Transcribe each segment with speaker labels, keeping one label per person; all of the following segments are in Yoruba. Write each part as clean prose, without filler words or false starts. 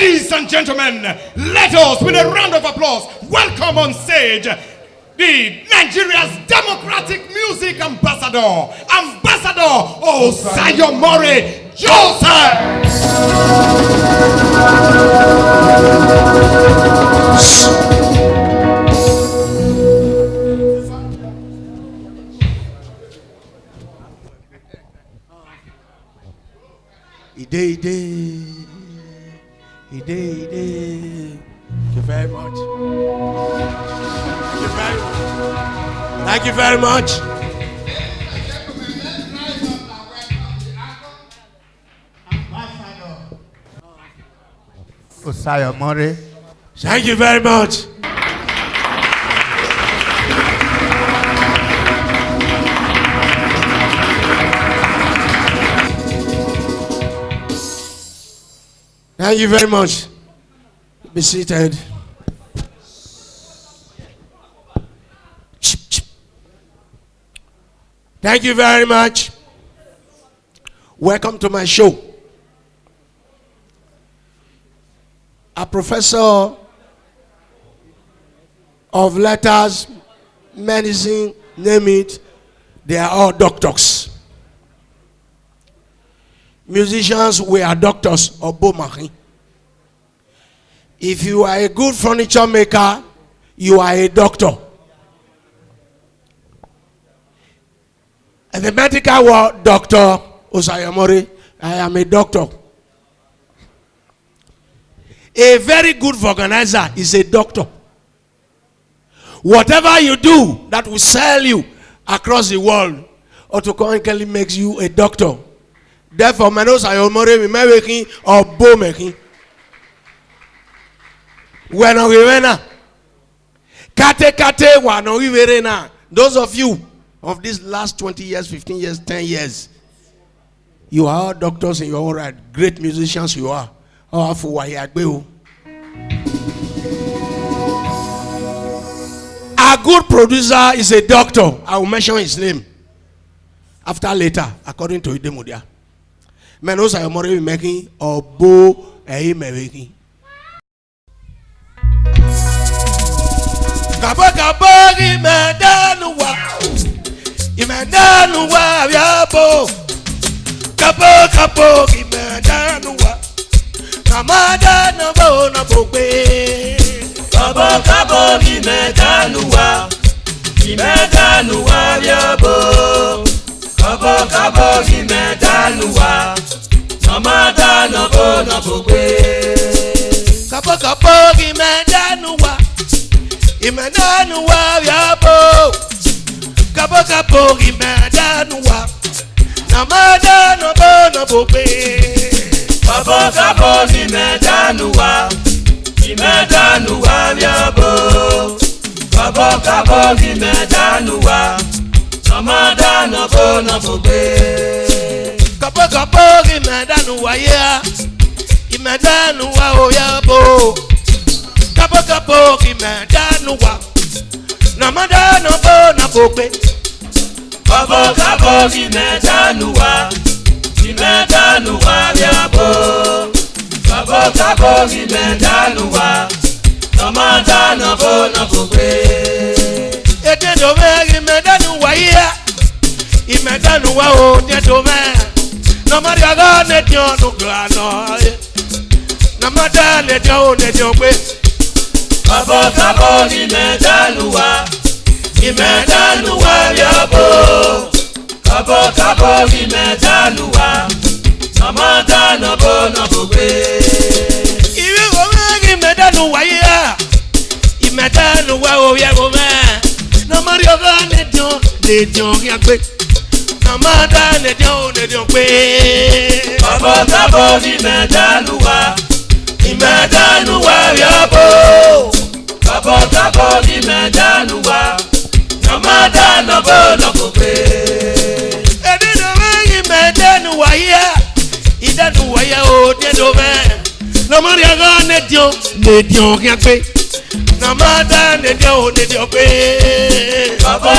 Speaker 1: Ladies and gentlemen, let us, with a round of applause, welcome on stage the Nigeria's Democratic Music Ambassador, Ambassador Osayomore Joseph.
Speaker 2: Thank you very much. Thank you very much.
Speaker 3: Osayomore.
Speaker 2: Thank you very much. Thank you very much. Be seated. Thank you very much. Welcome to my show. A professor of letters, medicine, name it, they are all doctors. Musicians, we are doctors of Bomari. If you are a good furniture maker, you are a doctor. And the medical world, Dr. Osayomore, I am a doctor. A very good organizer is a doctor. Whatever you do that will sell you across the world automatically makes you a doctor. Therefore, Osayomore we making or bow making. Those of you of these last 20 years, 15 years, 10 years, you are all doctors in your own right. Great musicians you are. A good producer is a doctor. I will mention his name after later, according to Idemudia. Osayomore making or bow making. Kabo imedanuwa yabo. Kabo imedanuwa. Kamada na bo na bogbe.
Speaker 4: Kabo imedanuwa. Imedanuwa yabo. Kabo imedanuwa. Kamada na bo na bogbe.
Speaker 2: Kabo imedanuwa. Imedanuwa yabo. Kabo imedanuwa. Namada no bo no bogbe.
Speaker 4: Kabo imedanuwa. Imedanuwa yabo. Kabo imedanuwa. Namada no bo no bogbe.
Speaker 2: Kabo imedanuwa ya. Imedanuwa o yabo. Kabo imedanuwa. Namada no bo no bogbe.
Speaker 4: Kabo imedanuwa. Imedanuwa yabo. Kabo imedanuwa. Namada no bo no bogbe.
Speaker 2: Ededome imedanuwa ya. Imedanuwa o dedome. Namari aga ne dio no grano. Namada ne dio ne dio gbe.
Speaker 4: Kabo imedanuwa. Imedanuwa yabo. Kabo imedanuwa. Namada no bo no bogbe.
Speaker 2: Iwe gome imedanuwa ya. Imedanuwa o ya gome. Namari aga ne dio gbe. Namada ne dio gbe.
Speaker 4: Kabo imedanuwa. Imedanuwa yabo. Kabo imedanuwa. Namada no bo no bogbe.
Speaker 2: Ededome imedanuwa ya. Idanuwa ya o dedome. Namari aga ne dio gbe. Namada ne dio gbe.
Speaker 4: Kabo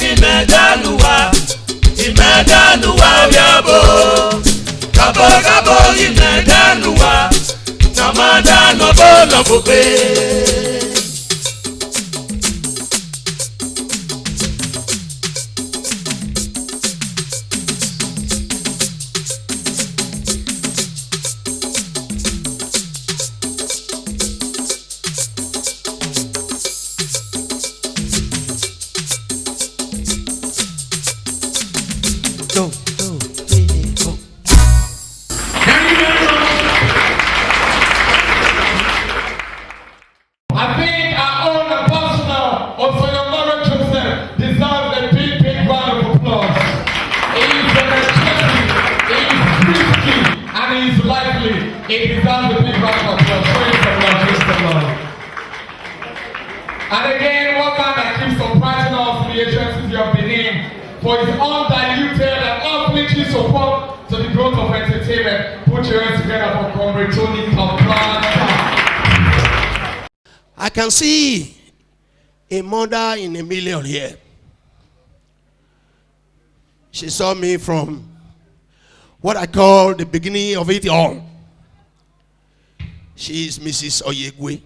Speaker 4: imedanuwa. Imedanuwa yabo. Kabo imedanuwa.
Speaker 1: I think our own ambassador, Osayomore deserves a big, big round of applause. He is energetic, he is risky, and he is lively. He deserves a big round of applause. Praise the Lord, praise the Lord. And again, one man that keeps surprising us in the agencies of Benin for his undiluted and unflinching support to the growth of entertainment. Put your hands together for Comrade Tony Kaplanta.
Speaker 2: I can see a mother in a million here. She saw me from what I call the beginning of it all. She is Mrs. Oyegwe.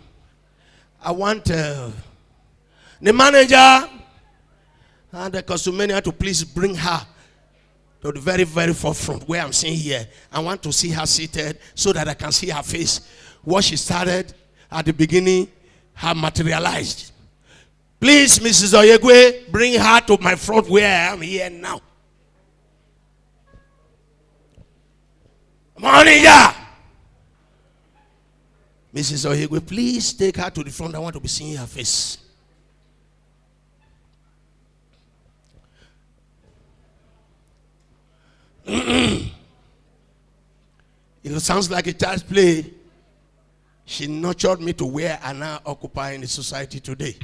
Speaker 2: I want the manager and the costumania to please bring her to the very, very forefront where I'm sitting here. I want to see her seated so that I can see her face. What she started at the beginning have materialized. Please, Mrs. Oyegwe, bring her to my front where I am here now. Manager! Mrs. Oyegwe, please take her to the front. I want to be seeing her face. It sounds like a child's play. She nurtured me to where I now occupy in the society today.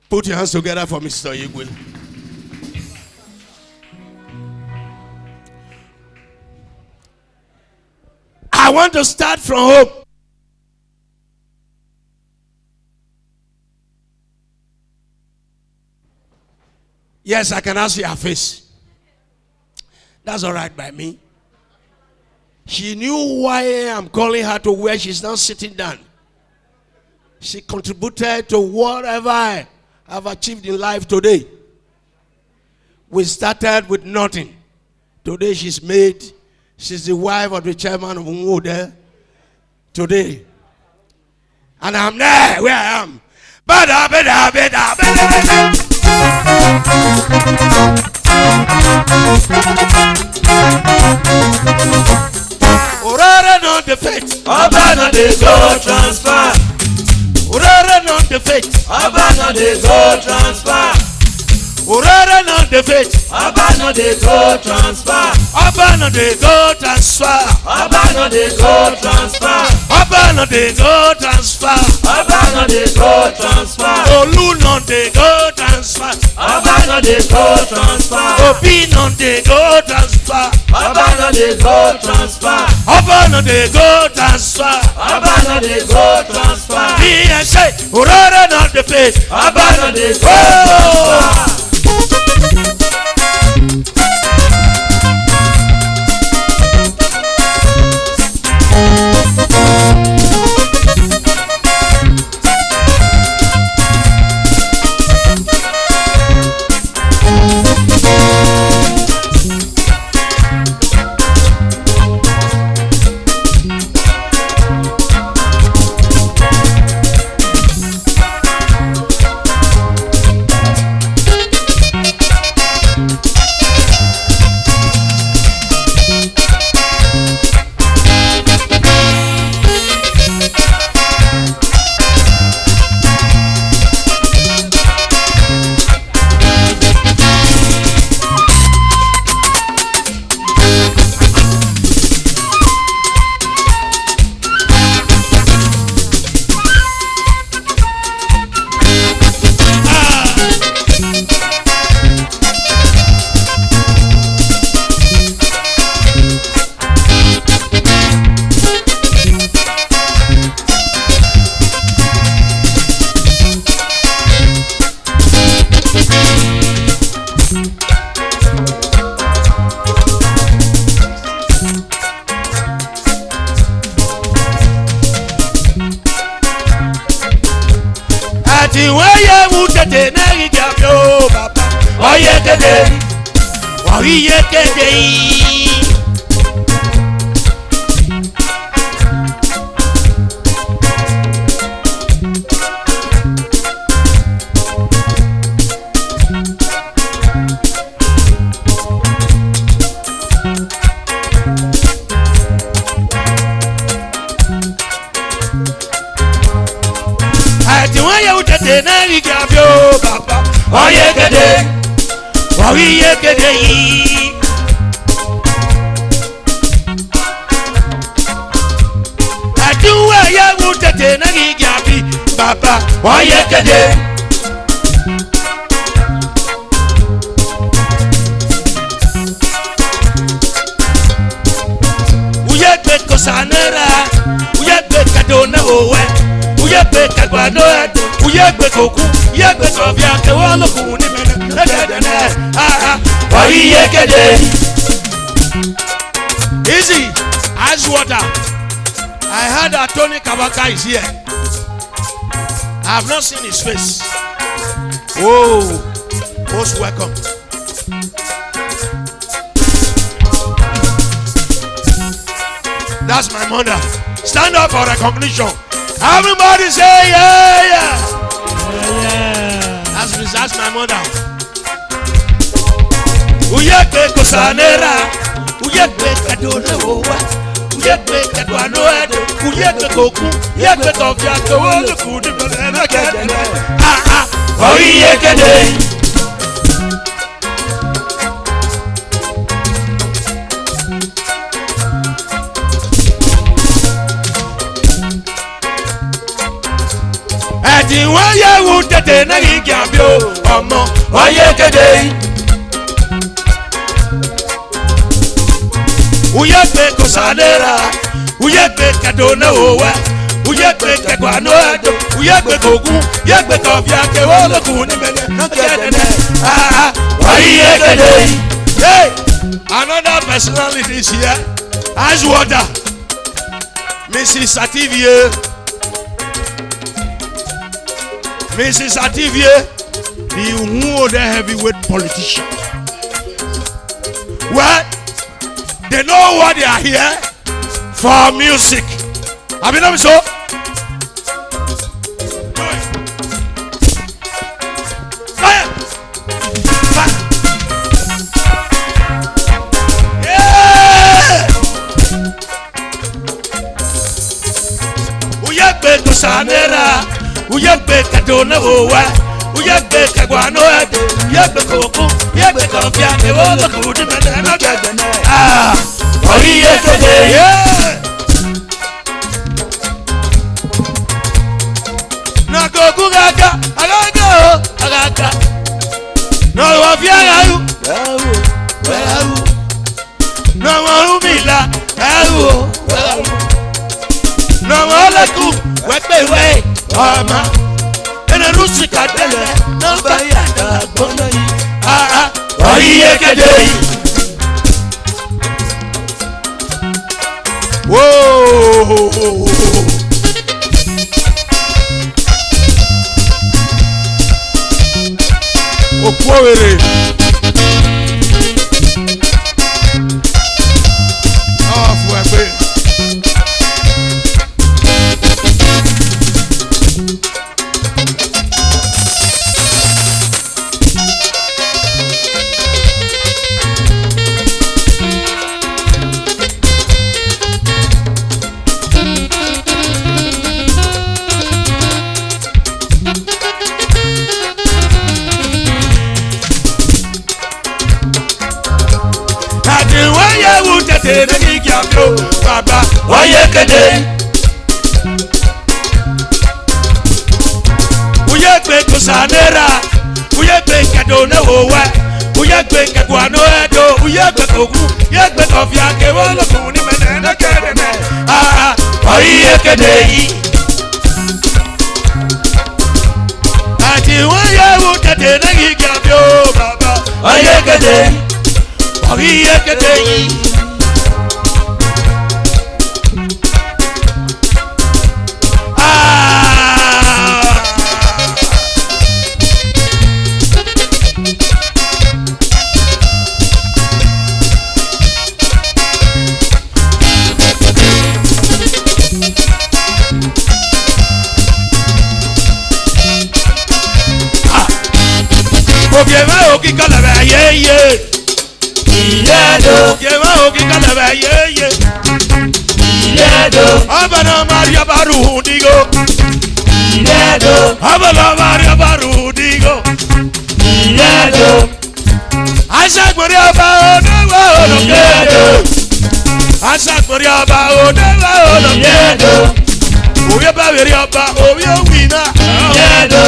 Speaker 2: Put your hands together for Mr. Oyegwe. I want to start from home. Yes, I can ask you her face. That's all right by me. She knew why I'm calling her to where she's now sitting down. She contributed to whatever I have achieved in life today. We started with nothing. Today she's the wife of the chairman of Umude. Today. And I'm there where I am. Urare non the faith.
Speaker 4: Oba no dey go transfer.
Speaker 2: Urare non the faith.
Speaker 4: Oba no dey go transfer.
Speaker 2: Urare non the faith.
Speaker 4: Oba no dey go transfer.
Speaker 2: Oba no dey go transfer.
Speaker 4: Oba no dey go transfer.
Speaker 2: Oba no dey go transfer.
Speaker 4: Oba no dey go transfer.
Speaker 2: Olu no dey go transfer.
Speaker 4: Oba no dey go transfer.
Speaker 2: Obi no dey go transfer.
Speaker 4: Oba no dey go transfer.
Speaker 2: Oba no dey go transfer.
Speaker 4: Oba no dey go transfer.
Speaker 2: He say, Urare non the faith.
Speaker 4: Oba no dey go transfer.
Speaker 2: Ati weye mutete na igabyo baba.
Speaker 4: Oye kede.
Speaker 2: Oye kede. Tenari gabio baba
Speaker 4: Oye kede.
Speaker 2: Oye kede. Aduwa ya wuta tenari gabi baba
Speaker 4: Oye kede.
Speaker 2: Uye gbe kosanera uye gbe kadona owe uye gbe kagwano ado uye gbe koku uye gbe kofia ke wolo kuni mena
Speaker 4: Oye kede.
Speaker 2: Easy as water. I heard that Tony Kabaka is here. I have not seen his face. Oh, most welcome. That's my mother. Stand up for recognition. Everybody say yeah, yeah. That's my mother. Uyekbe kosanera, uyekbe kadona owa, uyekbe kadwano ado, uyekbe koku, uyekbe kofia kowolo kudi bana kede.
Speaker 4: Oye kede.
Speaker 2: Ati waya wutete na igabio omo.
Speaker 4: Oye kede.
Speaker 2: Uyekbe kosanera, uyekbe kadona owa, uyekbe kadwano ado, uyekbe koku, uyekbe kofia kowolo kudi bana kede.
Speaker 4: Oye kede.
Speaker 2: Hey, another personality is here. As water, Mrs. Sativie. Mrs. Sativie, the heavyweight politician. Well, they know what they are here for music. Have you known so? Fire! Fire! Yeah! Uyekbe kusanera, uyekbe kadona owa, uyekbe kagwano ade, uyekbe koku, uyekbe kofia ke wolo kudi bana kede.
Speaker 4: Oye kede.
Speaker 2: Yeah! Na koku gaga, agaga. No wafia gayu, no warumila, no walaku, wekbe ama. Ena rusi kadele, no bayada bona yi.
Speaker 4: Oye kede.
Speaker 2: Whoa! Okwere. Oh, fuegbe. Baba,
Speaker 4: Oye kede.
Speaker 2: uyekbe kusanera, uyekbe kadona owa, uyekbe kagwano edo, uyekbe koku, uyekbe kofia ke wolo kuni menena kede.
Speaker 4: Oye kede.
Speaker 2: Ati waya wutete na igabyo baba.
Speaker 4: Oye kede.
Speaker 2: Oye kede. Okikalebe ye.
Speaker 4: Iledo.
Speaker 2: Yewa okikalebe ye.
Speaker 4: Iledo.
Speaker 2: Abana Maria Baru digo.
Speaker 4: Iledo.
Speaker 2: Abana Maria Baru digo.
Speaker 4: Iledo.
Speaker 2: Isaac Maria Baru no
Speaker 4: Iledo.
Speaker 2: Isaac Maria Baru no
Speaker 4: Iledo.
Speaker 2: Oya ba Maria Baru oya wina.
Speaker 4: Iledo.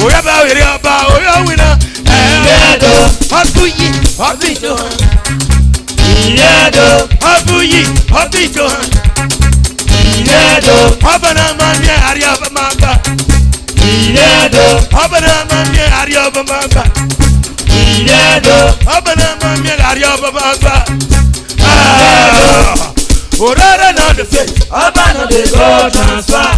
Speaker 2: Oya ba Maria Baru oya wina.
Speaker 4: Iledo.
Speaker 2: Abuyi, abito.
Speaker 4: Iledo.
Speaker 2: Abuyi, abito.
Speaker 4: Iledo.
Speaker 2: Abana Maria Ariaba Mamba.
Speaker 4: Iledo.
Speaker 2: Abana Maria Ariaba Mamba.
Speaker 4: Iledo.
Speaker 2: Abana Maria Ariaba Mamba. Ah, orara na the faith.
Speaker 4: Abana de go transfer.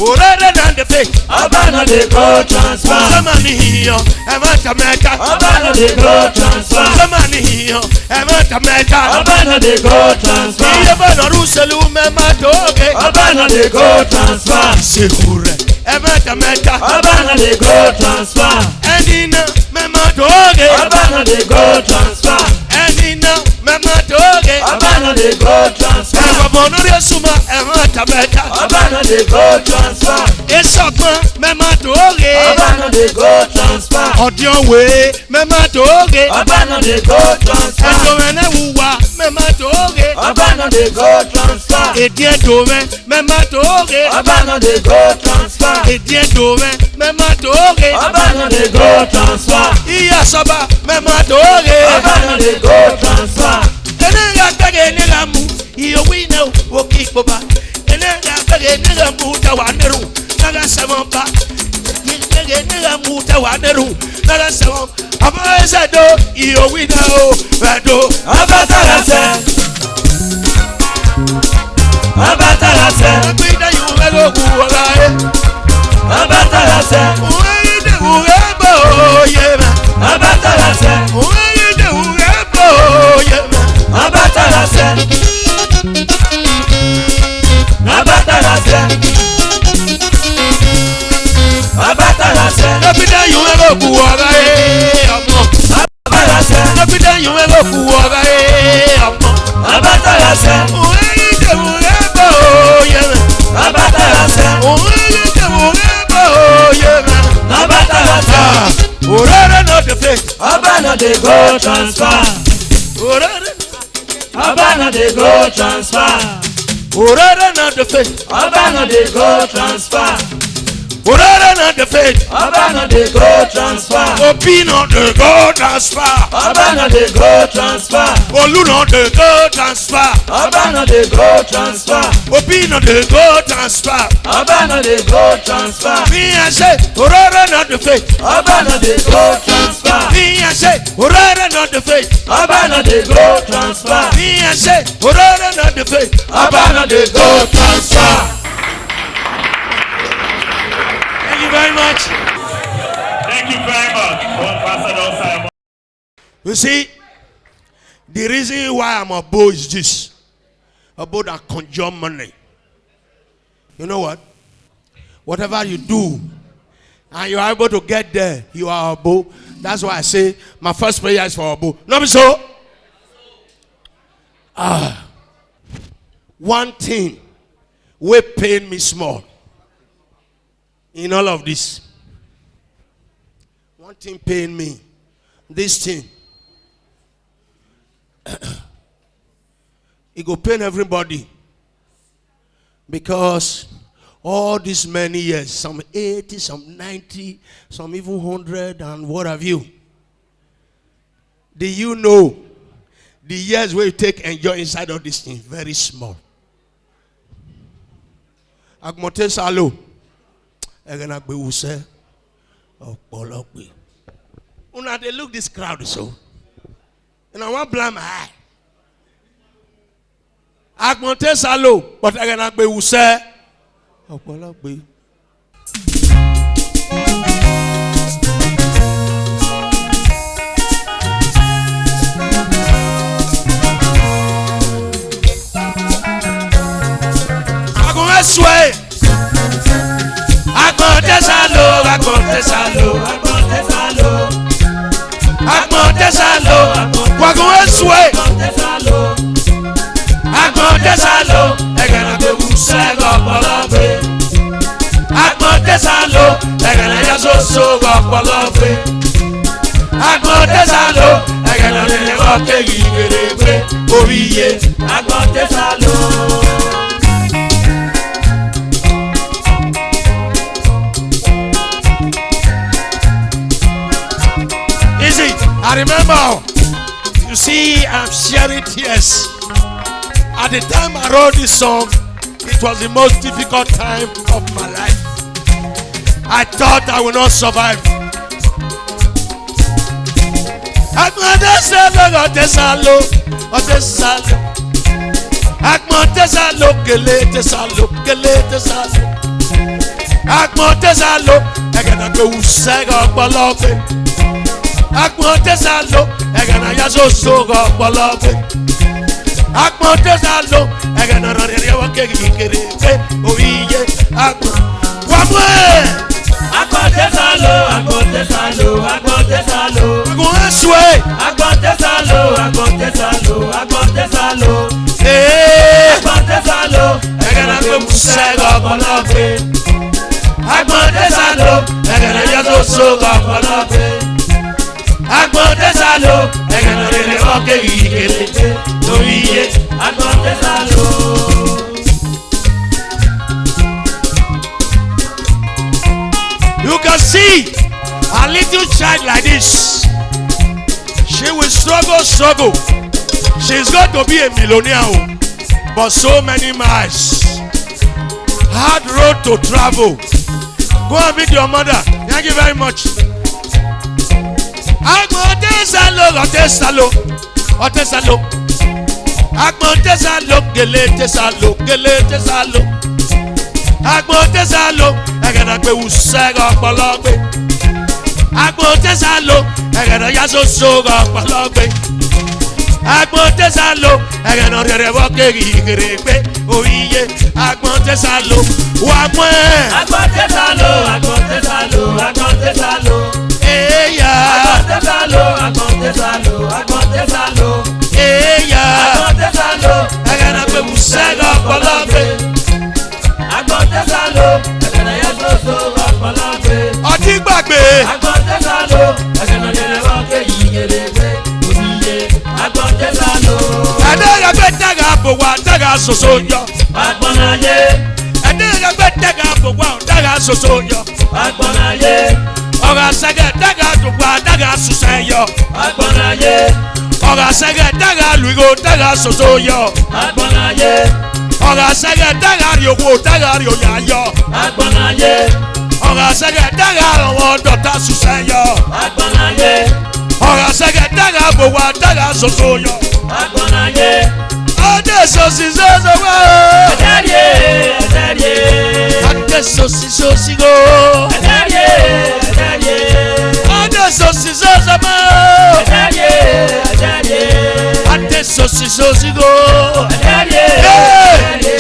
Speaker 2: Orara na the faith.
Speaker 4: Abana de go transfer.
Speaker 2: Somebody here, Emma Mecca.
Speaker 4: Abana de go transfer.
Speaker 2: Somebody here, Emma Mecca.
Speaker 4: Abana de go transfer.
Speaker 2: Abana Rusalu Mema Doge.
Speaker 4: Abana de go transfer.
Speaker 2: Secure, Emma Mecca.
Speaker 4: Abana de go transfer.
Speaker 2: Endina Mema Doge.
Speaker 4: Abana de go transfer.
Speaker 2: Endina Mema Doge.
Speaker 4: Abana de go transfer.
Speaker 2: Bonoria Suma Emma Mecca.
Speaker 4: Abana de go transfer.
Speaker 2: Esokman Mema Doge.
Speaker 4: Abana de go transfer.
Speaker 2: Audio way Mema Doge.
Speaker 4: Abana de go transfer.
Speaker 2: Endowene Wuwa Mema Doge.
Speaker 4: Abana de go transfer.
Speaker 2: Edie Dome Mema Doge.
Speaker 4: Abana de go transfer.
Speaker 2: Edie Dome Mema Doge.
Speaker 4: Abana de go transfer.
Speaker 2: Iya Saba Mema Doge.
Speaker 4: Abana de go transfer.
Speaker 2: Enenga kage nelamu iyo wina wokipoba. Enenga kage nelamu tawaneru naga samamba. Kage nelamu tawaneru naga samamba. Abaza do iyo wina o rado.
Speaker 4: Abatarase. Abatarase.
Speaker 2: Agbida yuwelo kuwagae.
Speaker 4: Abatarase.
Speaker 2: Uwede uwebo yema.
Speaker 4: Abatarase.
Speaker 2: Uwede uwebo yema.
Speaker 4: Abatarase. Abatarase. Abatarase.
Speaker 2: Agbida yuwelo kuwagae amo.
Speaker 4: Abatarase.
Speaker 2: Agbida yuwelo kuwagae amo.
Speaker 4: Abatarase.
Speaker 2: Uwede uwebo yema.
Speaker 4: Abatarase.
Speaker 2: Uwede uwebo yema.
Speaker 4: Abatarase.
Speaker 2: Orara not the faith.
Speaker 4: Abana de go transfer.
Speaker 2: Orara.
Speaker 4: Abana de go transfer.
Speaker 2: Orara not the faith.
Speaker 4: Abana de go transfer.
Speaker 2: Orara not the faith.
Speaker 4: Abana de go transfer.
Speaker 2: Obi not the go transfer.
Speaker 4: Abana de go transfer.
Speaker 2: Olu not the go transfer.
Speaker 4: Abana de go transfer.
Speaker 2: Obi not the go transfer.
Speaker 4: Abana de go transfer.
Speaker 2: Me I say, Orara not the faith.
Speaker 4: Abana de go transfer.
Speaker 2: Me I say, Orara not the faith.
Speaker 4: Abana de go transfer.
Speaker 2: Me I say, Orara not the faith.
Speaker 4: Abana de go transfer.
Speaker 2: Thank you very much.
Speaker 3: Thank you very much, Ambassador Osayomore.
Speaker 2: You see, the reason why I'm a bow is this. A bow that conjure money. You know what? Whatever you do, and you are able to get there, you are a bow. That's why I say my first prayer is for a bow. Not so. One thing will pain me small in all of this. One thing pain me. This thing. It go pain everybody. Because all these many years, some 80, some 90, some even 100 and what have you. Do you know the years where you take enjoy inside of this thing? Very small. Agmote Salo. Egena gbe use. Opolokpe. Una they look this crowd so. And I want blame my eye. Agmote Salo, but egena gbe use. Opolokpe. Sway. I got this, I know. Agbọ̀ntẹ́sálò, wagun esue. Agbọ̀ntẹ́sálò, ẹ̀gẹ̀nà gbẹ̀wù sẹ́gọ̀ ọ̀pọ̀lọ́gbẹ̀. Agbọ̀ntẹ́sálò, ẹ̀gẹ̀nà yasoso ọ̀pọ̀lọ́gbẹ̀. Agbọ̀ntẹ́sálò, ẹ̀gẹ̀nà nílẹ̀ ọ̀kẹ́gì gbèrègbè oríye. Agbọ̀ntẹ́sálò. Easy, I remember. You see, I'm sharing tears. At the time I wrote this song, it was the most difficult time of my life. I thought I would not survive. Agbọ̀ntẹ́sálò, ọ̀tẹ́sálò. Agbọ̀ntẹ́sálò, gẹ̀lẹ́tẹ́sálò, gẹ̀lẹ́tẹ́sálò. Agbọ̀ntẹ́sálò, ẹ̀gẹ̀nà gbẹ̀wù sẹ́gọ̀ ọ̀pọ̀lọ́gbẹ̀. Agbọ̀ntẹ́sálò, ẹ̀gẹ̀nà yasoso ọ̀pọ̀lọ́gbẹ̀. Agbọ̀ntẹ́sálò, ẹ̀gẹ̀nà rẹ̀ wọ́n kékeré pé oríye. Wàmúẹ̀.
Speaker 4: Agbọ̀ntẹ́sálò, agbọ̀ntẹ́sálò, agbọ̀ntẹ́sálò.
Speaker 2: Wagun esue.
Speaker 4: Agbọ̀ntẹ́sálò, agbọ̀ntẹ́sálò, agbọ̀ntẹ́sálò. Agbọ̀ntẹ́sálò,
Speaker 2: Ẹ̀gẹ̀nà gbẹ̀wù sẹ́gọ̀ ọ̀pọ̀lọ́gbẹ̀.
Speaker 4: agbọ̀ntẹ́sálò,
Speaker 2: Ẹ̀gẹ̀nà yasoso ọ̀pọ̀lọ́gbẹ̀. Agbọ̀ntẹ́sálò, ẹ̀gẹ̀nà rẹ̀ wọ́n kékeré pé oríye.
Speaker 4: agbọ̀ntẹ́sálò.
Speaker 2: You can see a little child like this. She will struggle. She's going to be a millionaire, but so many miles. Hard road to travel. Go and meet your mother. Thank you very much. Agbọ̀ntẹ́sálò, ọ̀tẹ́sálò. Agbọ̀ntẹ́sálò, gẹ̀lẹ́tẹ́sálò. Agbọ̀ntẹ́sálò, ẹ̀gẹ̀nà gbẹ̀wù sẹ́gọ̀ ọ̀pọ̀lọ́gbẹ̀. Agbọ̀ntẹ́sálò, ẹ̀gẹ̀nà yasoso ọ̀pọ̀lọ́gbẹ̀. Agbọ̀ntẹ́sálò, ẹ̀gẹ̀nà rẹ̀ wọ́n kékeré pé oríye. Agbọ̀ntẹ́sálò, wàmúẹ̀.
Speaker 4: Agbọ̀ntẹ́sálò, agbọ̀ntẹ́sálò, agbọ̀ntẹ́sálò.
Speaker 2: Eya.
Speaker 4: Agbọ̀ntẹ́sálò, agbọ̀ntẹ́sálò, agbọ̀ntẹ́sálò.
Speaker 2: Eya.
Speaker 4: Agbọ̀ntẹ́sálò,
Speaker 2: Ẹ̀gẹ̀nà gbẹ̀wù sẹ́gọ̀ ọ̀pọ̀lọ́gbẹ̀.
Speaker 4: agbọ̀ntẹ́sálò, ẹ̀gẹ̀nà yasoso ọ̀pọ̀lọ́gbẹ̀.
Speaker 2: Ọtí gbàgbé.
Speaker 4: Agbọ̀ntẹ́sálò, ẹ̀gẹ̀nà nílẹ̀ ọ̀kẹ́gì gbèrègbè oríye. Agbọ̀ntẹ́sálò.
Speaker 2: Ẹ̀dẹ́gbẹ́ tẹ̀gà bò wá tẹ̀gà soso yọ.
Speaker 4: Agbọ̀nàyé.
Speaker 2: Ẹ̀dẹ́gbẹ́ tẹ̀gà bò wá tẹ̀gà soso yọ.
Speaker 4: Agbọ̀nàyé.
Speaker 2: Ọ̀gá sẹ́gẹ̀ tẹ̀gà dùgbà tẹ̀gà susẹ̀ yọ.
Speaker 4: Agbọ̀nàyé.
Speaker 2: Ọ̀gá sẹ́gẹ̀ tẹ̀gà lùgò tẹ̀gà soso yọ.
Speaker 4: Agbọ̀nàyé.
Speaker 2: Ọ̀gá sẹ́gẹ̀ tẹ̀gà rìòwò tẹ̀gà rìòyà yọ.
Speaker 4: Agbọ̀nàyé.
Speaker 2: Ọ̀gá sẹ́gẹ̀ tẹ̀gà àwọn dọ̀tà susẹ̀ yọ.
Speaker 4: Agbọ̀nàyé.
Speaker 2: Ọ̀gá sẹ́gẹ̀ tẹ̀gà bò wá tẹ̀gà soso yọ.
Speaker 4: Agbọ̀nàyé.
Speaker 2: Ọdẹ sosi soso wá.
Speaker 4: Ẹ̀dẹ́rìé, ẹ̀dẹ́rìé.
Speaker 2: Ọdẹ sosi sosi go.
Speaker 4: Ẹ̀dẹ́rìé, ẹ̀dẹ́rìé.
Speaker 2: Ọdẹ sosi soso mọ́.
Speaker 4: Ẹ̀dẹ́rìé, ẹ̀dẹ́rìé.
Speaker 2: Ọdẹ sosi sosi go.
Speaker 4: Ẹ̀dẹ́rìé, ẹ̀dẹ́rìé.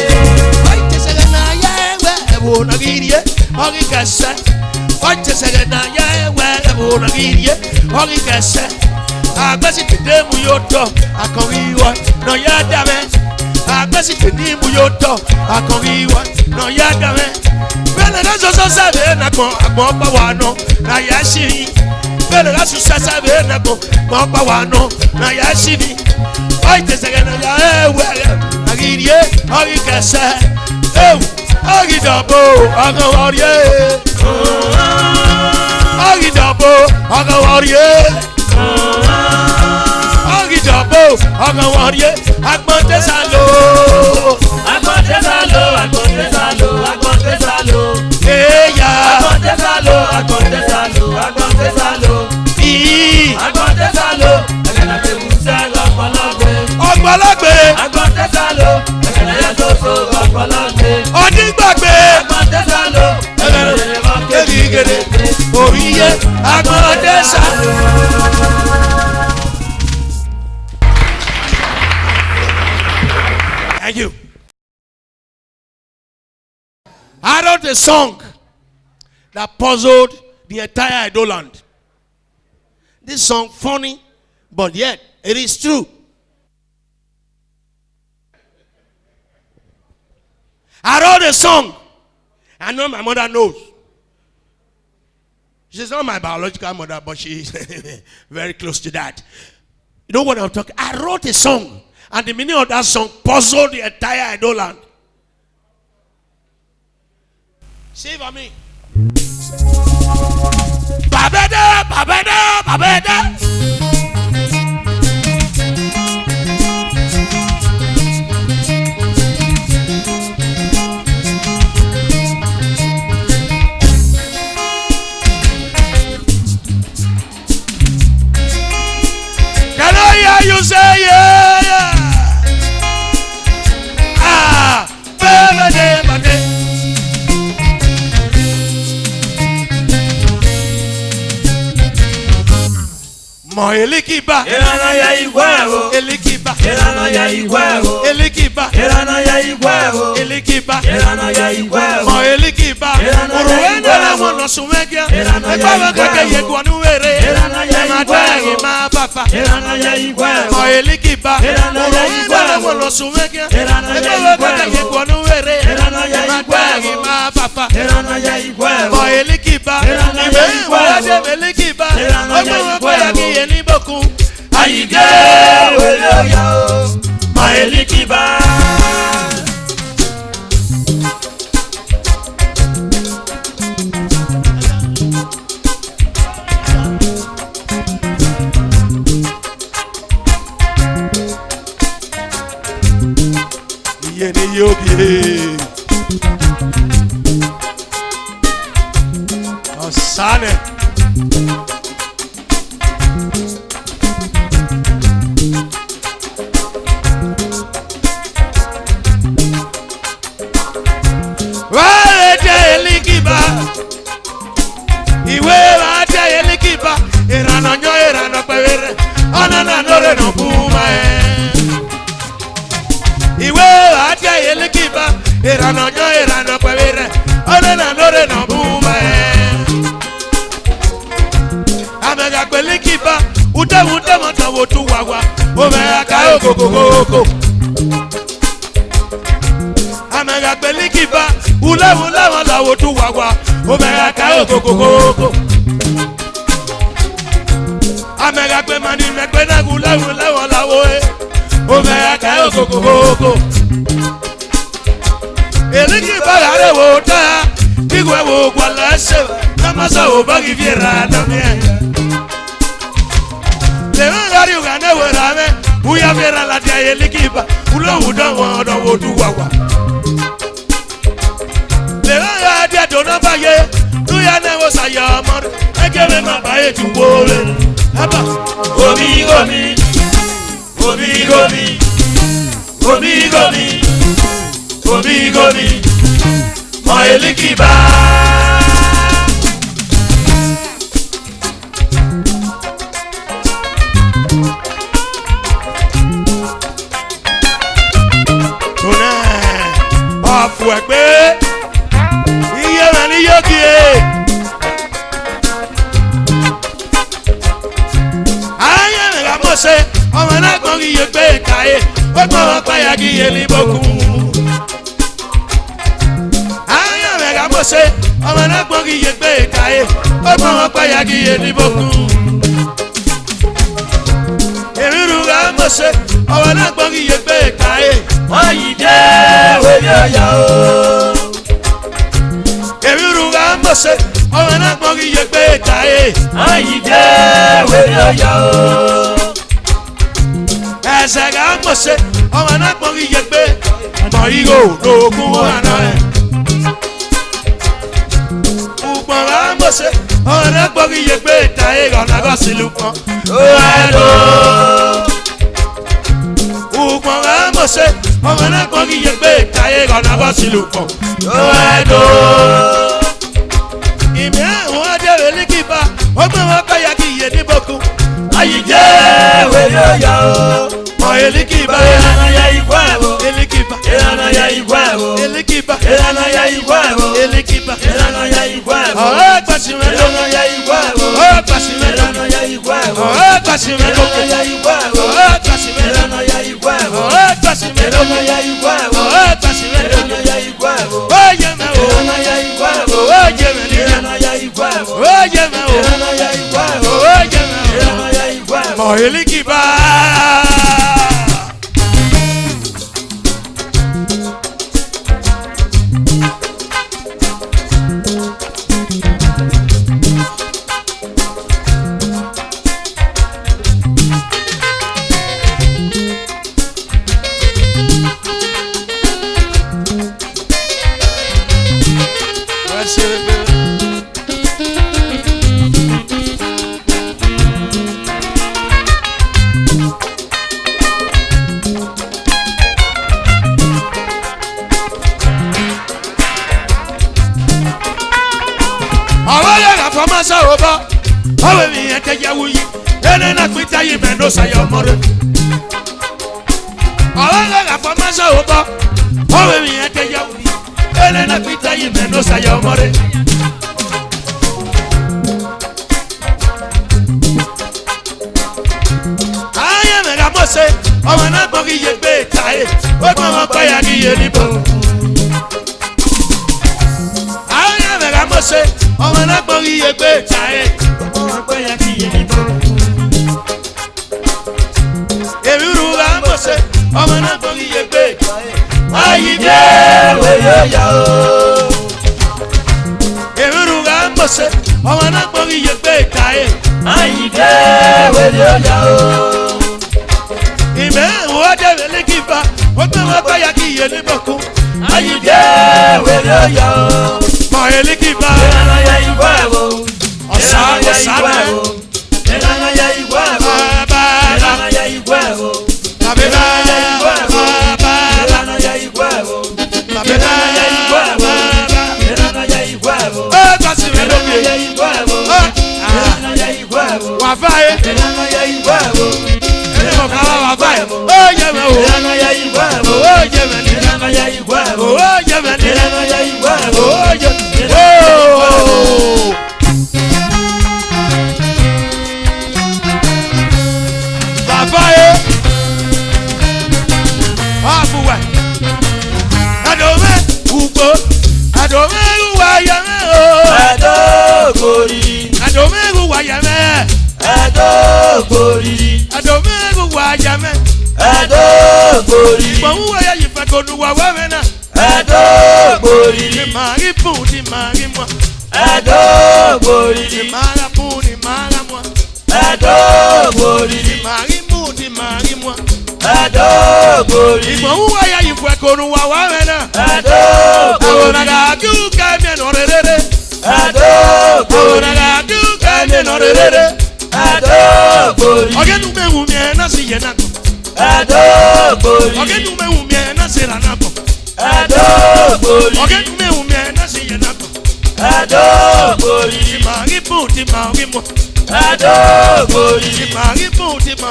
Speaker 2: Ọdẹ sẹ́gẹ̀ náà yẹ ẹ̀wẹ̀ ẹ̀wò nàgìrìyẹ ọ̀gì kẹsẹ̀. Ọdẹ sẹ́gẹ̀ náà yẹ ẹ̀wẹ̀ ẹ̀wò nàgìrìyẹ ọ̀gì kẹsẹ̀. Agbẹ́sí tètè mu yóò tọ̀ akọ̀wé wọ̀ nà yá dàmẹ́. Agbẹ́sí tètè mu yóò tọ̀ akọ̀wé wọ̀ nà yá dàmẹ́. Bẹ́ẹ̀ni ká sọ́sọ́ sábẹ́ nàgbọ̀n àgbọ̀n bá wà nù nà yá sí i. Bẹ́ẹ̀ni ká sọ́sọ́ sábẹ́ nàgbọ̀n àgbọ̀n bá wà nù nà yá sí i. Ọ̀yì tẹ̀sẹ̀gẹ̀ nà yá ẹ̀wẹ̀ àgìrìyẹ ọ̀gì kẹsẹ̀. Ewu ọ̀gì dọ̀bọ̀ ọ̀gọ̀ wọ̀rìyẹ. Ọ̀gì dọ̀bọ̀ ọ̀gọ̀ wọ̀rìyẹ. Ọ̀gìdọ̀bọ̀ ọ̀gàn wọ̀nyẹ Agbọ̀ntẹ́sálò.
Speaker 4: Agbọ̀ntẹ́sálò, agbọ̀ntẹ́sálò, agbọ̀ntẹ́sálò.
Speaker 2: Eya.
Speaker 4: Agbọ̀ntẹ́sálò, agbọ̀ntẹ́sálò, agbọ̀ntẹ́sálò.
Speaker 2: Ii.
Speaker 4: Agbọ̀ntẹ́sálò, ẹ̀gẹ̀nà gbẹ̀wù sẹ́gọ̀ ọ̀pọ̀lọ́gbẹ̀.
Speaker 2: Ọ̀gbọ̀lọ́gbẹ̀.
Speaker 4: Agbọ̀ntẹ́sálò, ẹ̀gẹ̀nà yasoso ọ̀pọ̀lọ́gbẹ̀.
Speaker 2: Ọ̀dígbàgbé.
Speaker 4: Agbọ̀ntẹ́sálò, ẹ̀gẹ̀nà nílẹ̀ ọ̀kẹ́gì gbèrègbè
Speaker 2: oríye Agbọ̀ntẹ́sálò. Thank you. I wrote a song that puzzled the entire Edo land. This song, funny, But yet, it is true. I wrote a song. I know my mother knows. She's not my biological mother, but she's very close to that. You know what I'm talking? I wrote a song, and the meaning of that song puzzled the entire Edo land. See for me. Babeda, babeda, babeda. Can I hear you say yeah? Ah, babeda, babeda. Mo elikiba,
Speaker 4: Irana ya igweo,
Speaker 2: elikiba,
Speaker 4: Irana ya igweo,
Speaker 2: elikiba,
Speaker 4: Irana ya igweo,
Speaker 2: elikiba,
Speaker 4: Irana ya igweo,
Speaker 2: mo elikiba. Uruenda na mwana sumegia, ekaba kake yegwa nuwere, emadagi ma papa.
Speaker 4: Irana ya igweo,
Speaker 2: Mo elikiba, uruenda na mwana sumegia, ekaba kake yegwa nuwere, emadagi ma papa.
Speaker 4: Irana ya igweo,
Speaker 2: Mo elikiba, ibe mwade elikiba, ekaba kake yeni boku.
Speaker 4: Ayige wele yo, ma elikiba.
Speaker 2: Yeni yogi. Osane. Wale elikiba. Iwe wate elikiba. Irano nyo irano pevere. Onana nore no puma Iwe wate elikiba. Irano nyo irano pevere. Onana nore no puma Amega kwelikiba. Uta mata wotu wawa. Omega kayo koko. Amega kwelikiba. Ula wala wotu wawa. Omega kayo koko. Amega kwe mani mekwe na ula wala woe. Omega kayo koko. Elikiba gare wota. Kigwe wo kwa lase. Namasa obagi viera na mie. Lewangari ugane werame. Uya viera la tia elikiba. Ula wada wotu wawa. Lewangari dia dona baye. Tuya ne Osayomore. Ekebe mabaye tuwole. Haba.
Speaker 4: Gomi. Ma elikiba.
Speaker 2: Tuna. Afu egbe. Iye mani yogi. Aye mega mose. Ọmọ náà gbọ́n kí iye gbé káyé. Ó gbọ́n wọn pàyà kí iye ní bókun. Aye mega mose. Ọmọ náà gbọ́n kí iye gbé káyé. Ó gbọ́n wọn pàyà kí iye ní bókun. Èmi rúga mose. Ọmọ náà gbọ́n kí iye gbé káyé.
Speaker 4: Ayige wele yo.
Speaker 2: Èmi rúga mose. Ọmọ náà gbọ́n kí iye gbé káyé.
Speaker 4: Ayige wele yo.
Speaker 2: Ẹsẹ̀ ká mose. Ọmọ náà gbọ́n kí iye gbé. Mọ̀ ìgò lóògùn àná ẹ̀. Ugbọ̀n ká mose. Ọmọ náà gbọ́n kí iye gbé káyé. Ọ̀nà kọ́ sílùú kan.
Speaker 4: Oedo.
Speaker 2: Ugbọ̀n ká mose. Ọmọ náà gbọ́n kí iye gbé káyé. Ọ̀nà kọ́ sílùú kan.
Speaker 4: Oedo.
Speaker 2: Ìmí àwọn adé elikiba. Ó gbọ́n wọn pàyà kí iye ní bókun.
Speaker 4: Ayige wele yo.
Speaker 2: Mọ̀ elikiba.
Speaker 4: Irana ya igweo,
Speaker 2: Elikiba.
Speaker 4: Irana ya igweo,
Speaker 2: Elikiba.
Speaker 4: Irana ya igweo,
Speaker 2: Elikiba.
Speaker 4: Irana ya igweo,
Speaker 2: Ọ̀rọ̀ ẹgbẹ̀sìn mẹ́tọ́.
Speaker 4: Irana ya igweo,
Speaker 2: Ọ̀rọ̀ ẹgbẹ̀sìn mẹ́tọ́.
Speaker 4: Irana ya igweo,
Speaker 2: Ọ̀rọ̀ Casimiro, Osayomore. Awanga famasa oba. Owe mi ete yawi. Ele na pita yime no Osayomore. Aye me ga mose. Owa na gbogi ye gbe tae. Ogbo mo pa ya ki ye nibo. Aye me ga mose. Owa na gbogi ye gbe tae. Ogbo mo pa ya ki ye nibo. Ọmọ náà gbọ́ iye gbé. Ayíde wẹ̀yẹ yá o. Èrúrú ká ń bọ̀sẹ̀. Ọmọ náà gbọ́ iye gbé káyé. Ayíde wẹ̀yẹ yá o. Ìmẹ̀ ìwọ́ dẹ̀rẹ̀ lẹ́kìfà. Ó gbé wọn bá ya kí iye ní bọ̀kú. Ayíde wẹ̀yẹ yá o. Mọ̀ ẹlẹ́kìfà. Ìlànà ya ìwọ ẹ̀wọ̀. Ọ̀sà ọ̀sà mẹ́. Ìlànà ya ìwọ ẹ̀wọ̀. Ìlànà ya ìwọ ẹ̀wọ̀. Wafaye, Adomegu wa yame. Adogori. Gbọ̀n wọ̀ ya yìí fẹ́ kó nu wa wẹ́wẹ́ náà. Adogori. Ni màá rí fún ni màá rí mọ́. Adogori. Ni màá rà fún ni màá rà mọ́. Adogori. Ni màá rí mú ni màá rí mọ́. Adogori. Gbọ̀n wọ̀ ya yìí fẹ́ kó nu wa wẹ́wẹ́ náà. Adogori. Àwọn àgàkú kẹ́mi ẹ̀ nọ rere. Adogori. Àwọn àgàkú kẹ́mi ẹ̀ nọ rere. Adogori. Ogenu me wumie na si ye na ko. Adogori. Ogenu me wumie na si ra na ko. Adogori. Ogenu me wumie na si ye na ko. Adogori. Ti ma ri bu ti ma ri mo. Adogori. Ti ma ri bu ti ma.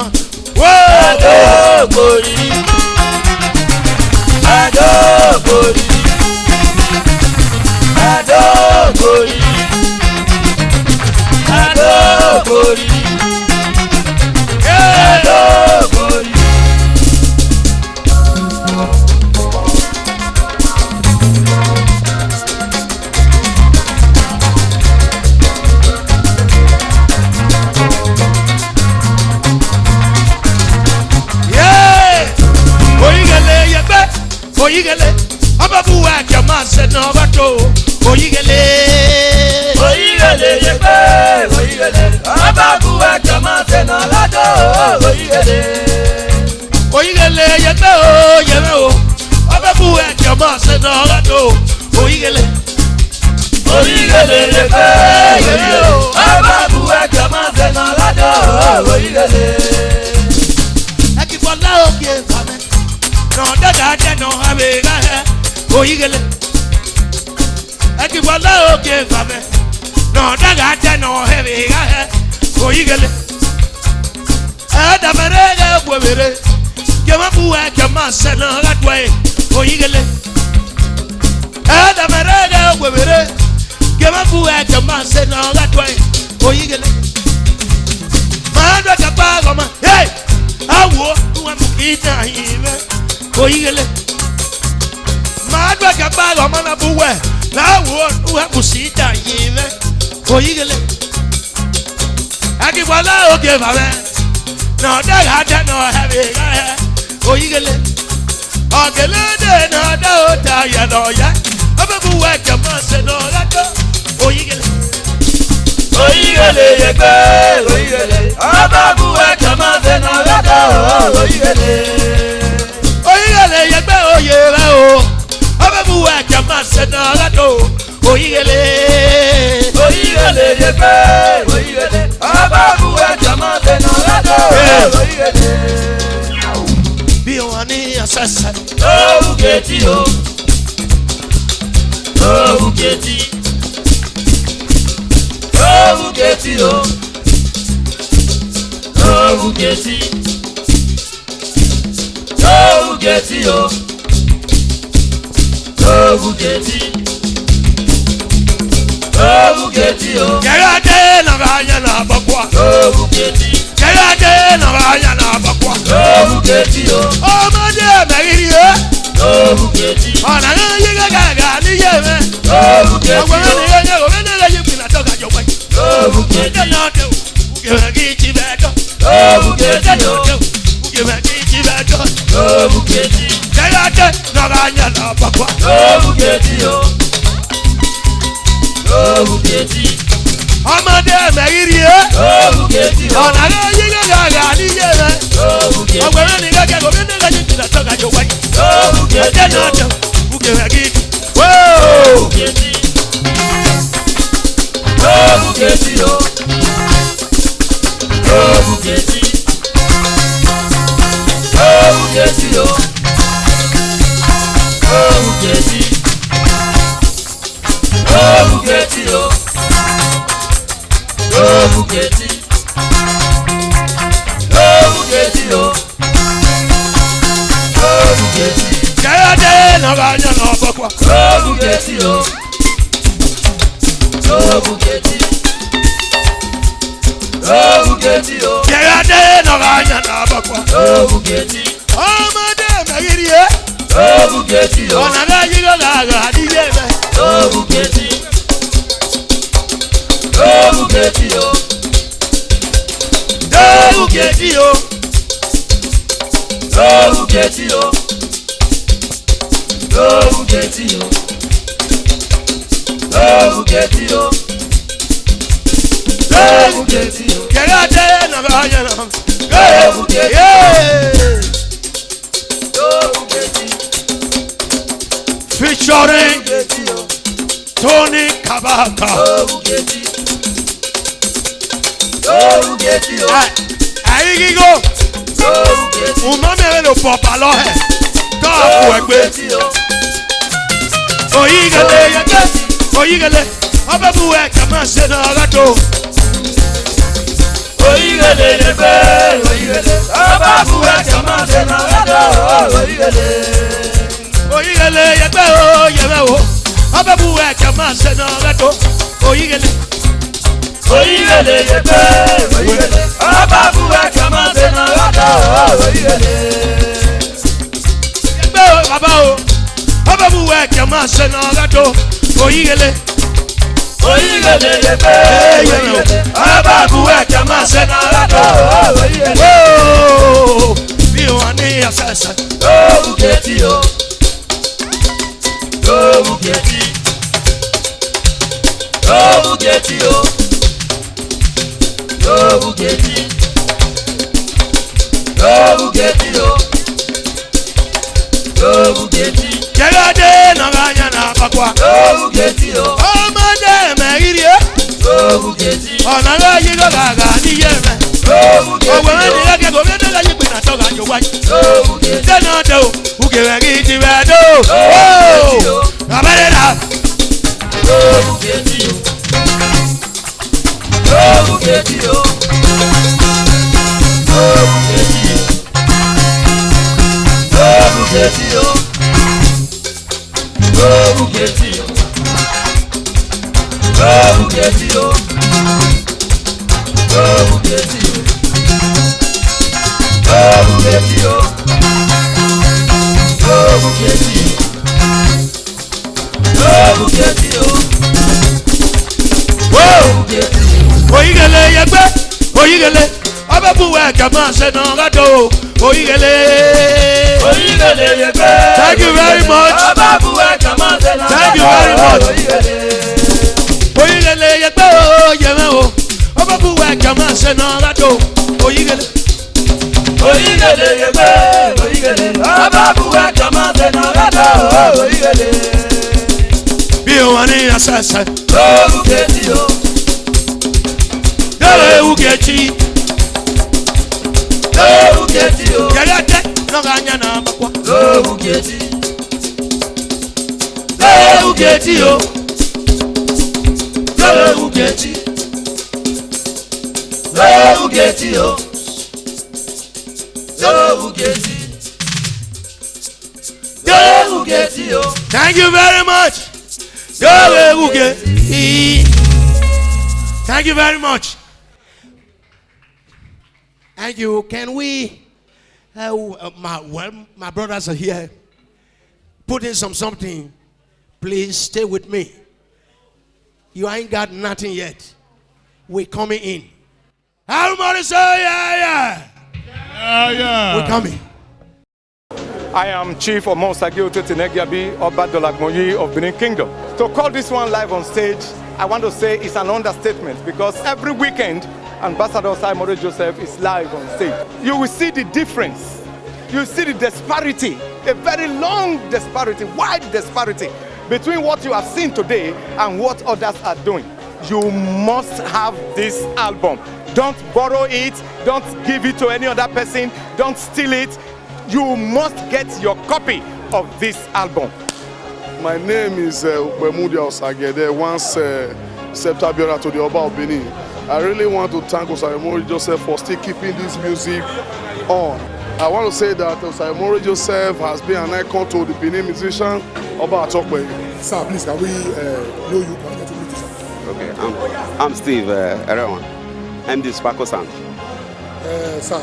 Speaker 2: Wo. Adogori. Adogori. Adogori. Adogori. Adogori. Yeah. Oyigele yebe. Oyigele. Ababu wa jama se no bato. Oyigele. Oyigele yebe. Oyigele. Ababu wa jama se no lado. Oyigele. Oyigele yebe o yebe o. Ababu wa jama se no lado. Oyigele. Oyigele yebe. Oyigele o. Ababu wa jama se no lado. Oyigele. Akibola oge fame. No dada de no have ga he. Oyigele. Akibola oge fame. No daga de no have ga he. Oyigele. Ada merega gwere. Kema buwa kema sena gatwe. Oyigele. Ada merega gwere. Kema buwa kema sena gatwe. Oyigele. Madra Capagoma, hey, I walk one eater here. Oyele. Madra Capagoma, Nabuwe. I walk one pusita here. Oyele. I give one out, give a man. No, they had no heavy. Oyele. Ogelede, no doubt, I know ya. I'm work a month and all that. Oyele.
Speaker 4: Oyele yegbe, oyele. Ababu work a month and all that. Oyele.
Speaker 2: Oyele yegbe, oyele. Ababu work a month and all that. Oyele.
Speaker 4: Oyele yegbe, oyele. Ababu work a month and all that. Oyele.
Speaker 2: Be one assassin.
Speaker 4: Oh, get you. Oh, get you. Oh, get you. Oh, get you. Oh, get you. Oh, get you. Oh, get you.
Speaker 2: Gerade na vanya na bakwa.
Speaker 4: Oh, get you.
Speaker 2: Gerade na vanya na bakwa.
Speaker 4: Oh, get you.
Speaker 2: Oh, made meri.
Speaker 4: Oh, get you.
Speaker 2: Ona yiga gaga ni yeme.
Speaker 4: Oh, get you.
Speaker 2: Ogwele ni yeye ogwele ni yipina toka jowa.
Speaker 4: Oh, get you.
Speaker 2: Na de ugewe gichi beto.
Speaker 4: Oh, get you.
Speaker 2: Ugewe gichi beto.
Speaker 4: Oh, get you.
Speaker 2: Gerade na vanya na bakwa.
Speaker 4: Oh, get you. Oh, get you.
Speaker 2: Amade meri.
Speaker 4: Oh, get you.
Speaker 2: Ona yiga gaga ni yeme.
Speaker 4: Oh, get you.
Speaker 2: Ogwele ni gaga ogwele ni yipina toka jowa.
Speaker 4: Oh, get you.
Speaker 2: Ugewe gichi.
Speaker 4: Oh, get you. Oh, get you. Oh, get you. Oh, get you. Oh, get you. Oh, get you. Oh, get you. Oh, get you. Oh, get you.
Speaker 2: Gerade na vanya na bakwa.
Speaker 4: Oh, get you. Oh, get you. Oh, get you.
Speaker 2: Gerade na vanya na bakwa.
Speaker 4: Oh, get you.
Speaker 2: Amade meri.
Speaker 4: Oh, get you.
Speaker 2: Ona yiga gaga ni yeme.
Speaker 4: Oh, get you. Oh, get you.
Speaker 2: Oh, get you.
Speaker 4: Oh, get you. Oh, get you. Oh, get you. Oh, get you.
Speaker 2: Gerade na vanya na.
Speaker 4: Oh, get you.
Speaker 2: Yeah.
Speaker 4: Oh, get you.
Speaker 2: Featuring
Speaker 4: Get you.
Speaker 2: Tony Kabaka.
Speaker 4: Oh, get you. Oh, get you.
Speaker 2: Ayi go.
Speaker 4: Oh, get you.
Speaker 2: Umame lo popa lo he. Ka ku
Speaker 4: Oh,
Speaker 2: egbe.
Speaker 4: get you.
Speaker 2: Oyigele oyigele. Ababu e kama se na rato.
Speaker 4: Oyigele lebe, oyigele. Ababu e kama se na rato. Oyigele.
Speaker 2: Oyigele yegbe o yeme o. Ababu e kama se na rato. Oyigele.
Speaker 4: Oyigele lebe, oyigele. Ababu e kama se na rato. Oyigele.
Speaker 2: Yegbe o baba o. Ababu e kama se na rato. Oyigele.
Speaker 4: Oyigele lebe, oyigele. Ababu e kama se na rato. Oyigele.
Speaker 2: Oh, be one assassin.
Speaker 4: Oh, get you. Oh, get you. Oh, get you. Oh, get you. Oh, get you. Oh, get you.
Speaker 2: Gerade na vanya na bakwa.
Speaker 4: Oh, get you.
Speaker 2: Amade meri.
Speaker 4: Oh, get you.
Speaker 2: Ona la yiga gaga ni yeme.
Speaker 4: Oh, get
Speaker 2: Ogwele ni
Speaker 4: you.
Speaker 2: gaga ogwele ni yipina toka jowa.
Speaker 4: Oh, get you.
Speaker 2: Tena do ugewe gichi beto. Oh, abarera.
Speaker 4: Oh, get you. Oh, get you. Oh, get you. Oh, get you. Oh, get you. Oh, get you. Oh, get you.
Speaker 2: Oyigele yegbe, oyigele, ababuwe kama se na gado, oyigele.
Speaker 4: Oyigele yegbe.
Speaker 2: Thank you very much.
Speaker 4: Ababuwe kama se na gado.
Speaker 2: Thank you very much. Oyigele yegbe o yeme o, ababuwe kama se na gado, oyigele.
Speaker 4: Oyigele yegbe, oyigele, ababuwe kama se na gado, oyigele.
Speaker 2: Bi o wani asasa.
Speaker 4: Lobu keti o.
Speaker 2: Lewu kechi.
Speaker 4: Lobu keti o.
Speaker 2: Yalate noganya na makwa.
Speaker 4: Lobu keti. Lobu keti o. Lobu keti. Lobu keti o. Lobu keti. Lobu keti o.
Speaker 2: Thank you very much. Thank you very much. Thank you. Can we, my brothers are here. Put in something. Please stay with me. You ain't got nothing yet. We're coming in. Everybody say yeah. We're coming.
Speaker 5: I am Chief Osayomore Tenegiabi Obadolagmoyi of Benin Kingdom. To call this one live on stage, I want to say it's an understatement because every weekend, Ambassador Osayomore Joseph is live on stage. You will see the difference. You see the disparity, a very long disparity, wide disparity between what you have seen today and what others are doing. You must have this album. Don't borrow it, don't give it to any other person, don't steal it. You must get your copy of this album.
Speaker 6: My name is Upemudia Osagede, once Subsidiary to the Oba of Benin. I really want to thank Osayomore Joseph for still keeping this music on. I want to say that Osayomore Joseph has been an icon to the Benin musician, Oba Atokwe.
Speaker 7: Sir, please, can we know you? Can we get to meet you, sir?
Speaker 8: Okay, I'm Steve Erewan. I'm the Sparkle Sound.
Speaker 7: Sir,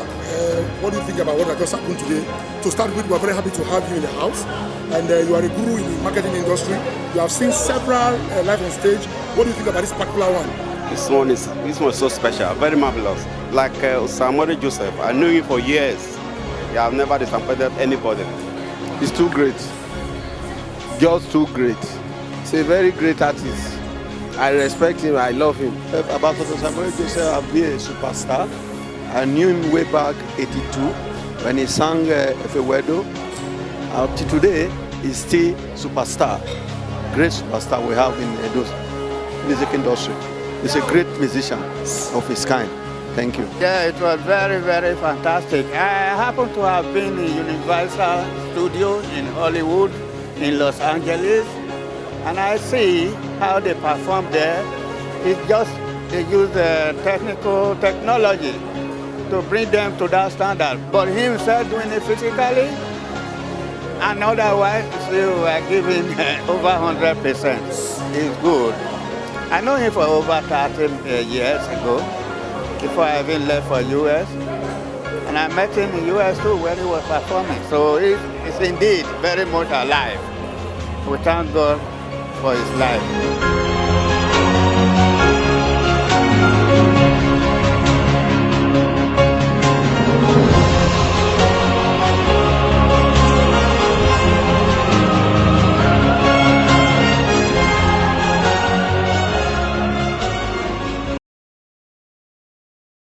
Speaker 7: what do you think about what has just happened today? To start with, we are very happy to have you in the house, and you are a guru in the marketing industry. You have seen several live on stage. What do you think about this particular one?
Speaker 8: This one is so special, very marvelous. Like Osayomore Joseph, I knew him for years. Yeah, I've never disappointed anybody.
Speaker 6: He's too great. Just too great. He's a very great artist. I respect him, I love him.
Speaker 9: About Osayomore Joseph, I've been a superstar. I knew him way back '82 when he sang Efewedo. Up to today, he's still superstar. Great superstar we have in the music industry. He's a great musician of his kind. Thank you.
Speaker 10: Yeah, it was very, very fantastic. I happen to have been in Universal Studios in Hollywood, in Los Angeles, and I see how they perform there. It's just, they use technical technology to bring them to that standard. But himself doing it physically, and otherwise, still giving over 100%. It's good. I know him for over 30 years ago, before I even left for US. And I met him in US too, where he was performing. So it's indeed very much alive. We thank God for his life.